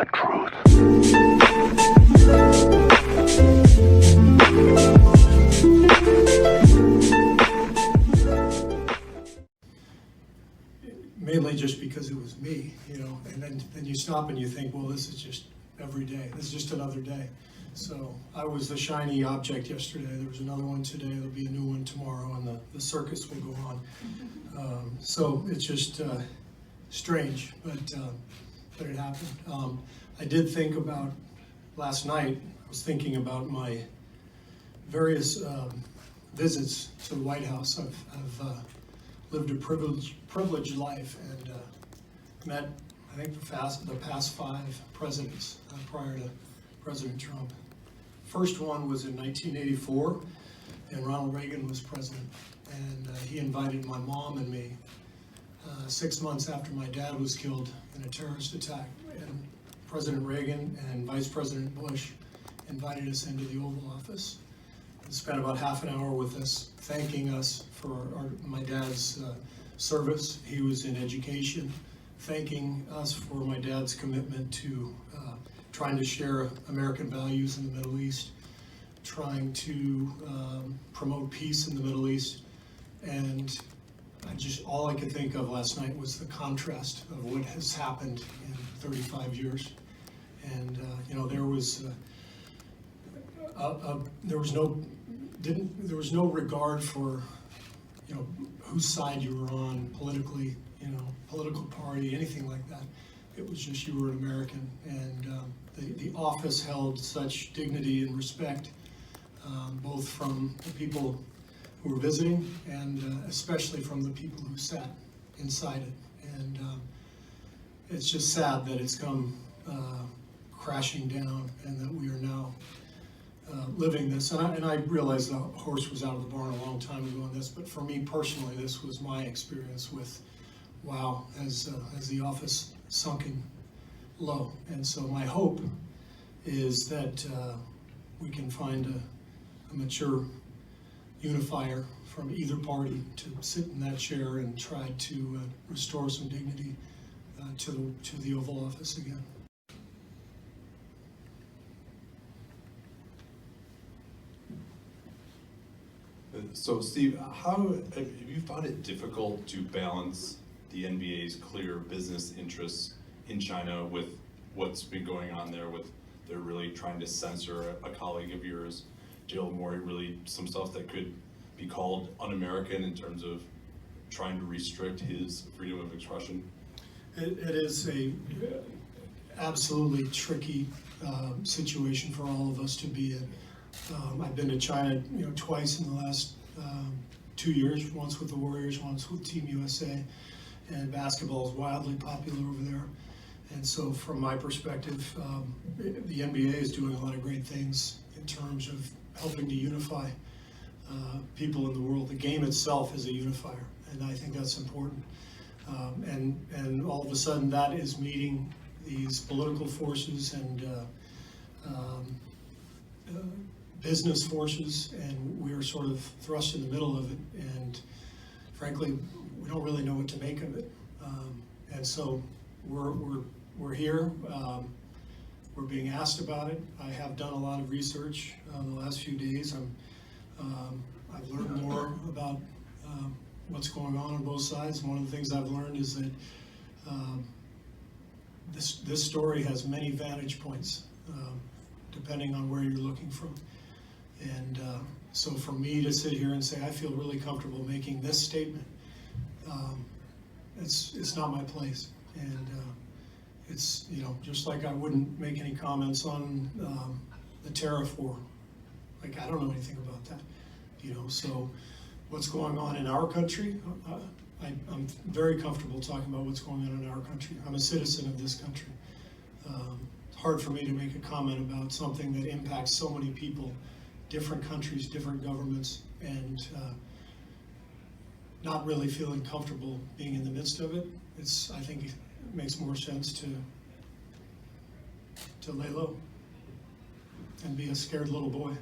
the truth. Mainly just because it was me, and then you stop and you think, well, this is just every day. This is just another day. So I was the shiny object yesterday. There was another one today. There'll be a new one tomorrow, and the circus will go on. So it's just strange, but it happened. I did think about last night. I was thinking about my various visits to the White House. I've lived a privileged life and met, I think, the past 5 presidents prior to President Trump. First one was in 1984, and Ronald Reagan was president. And he invited my mom and me 6 months after my dad was killed in a terrorist attack. And President Reagan and Vice President Bush invited us into the Oval Office and spent about half an hour with us, thanking us for my dad's service. He was in education, thanking us for my dad's commitment to trying to share American values in the Middle East, trying to promote peace in the Middle East. And all I could think of last night was the contrast of what has happened in 35 years. And there was no regard for whose side you were on politically, political party, anything like that. It was just you were an American, and the office held such dignity and respect, both from the people who were visiting and especially from the people who sat inside it. And it's just sad that it's come crashing down and that we are now living this. And I realized the horse was out of the barn a long time ago on this, but for me personally, this was my experience with, wow, as the office sunken low. And so my hope is that we can find a mature unifier from either party to sit in that chair and try to restore some dignity to the Oval Office again. So Steve, how have you found it difficult to balance the NBA's clear business interests in China with what's been going on there, with they're really trying to censor a colleague of yours, Jill Morey, really some stuff that could be called un-American in terms of trying to restrict his freedom of expression? It is a absolutely tricky situation for all of us to be in. I've been to China, twice in the last 2 years. Once with the Warriors, once with Team USA, and basketball is wildly popular over there. And so, from my perspective, the NBA is doing a lot of great things in terms of helping to unify people in the world. The game itself is a unifier, and I think that's important. And all of a sudden, that is meeting these political forces and business forces, and we are sort of thrust in the middle of it, and frankly, we don't really know what to make of it. And so we're here. We're being asked about it. I have done a lot of research the last few days. I've learned more about what's going on both sides. One of the things I've learned is that this story has many vantage points, depending on where you're looking from. And so for me to sit here and say, I feel really comfortable making this statement, it's not my place. And it's, just like I wouldn't make any comments on the tariff war. Like, I don't know anything about that, so what's going on in our country, I'm very comfortable talking about what's going on in our country. I'm a citizen of this country. It's hard for me to make a comment about something that impacts so many people, different countries, different governments, and not really feeling comfortable being in the midst of it. I think it makes more sense to lay low and be a scared little boy.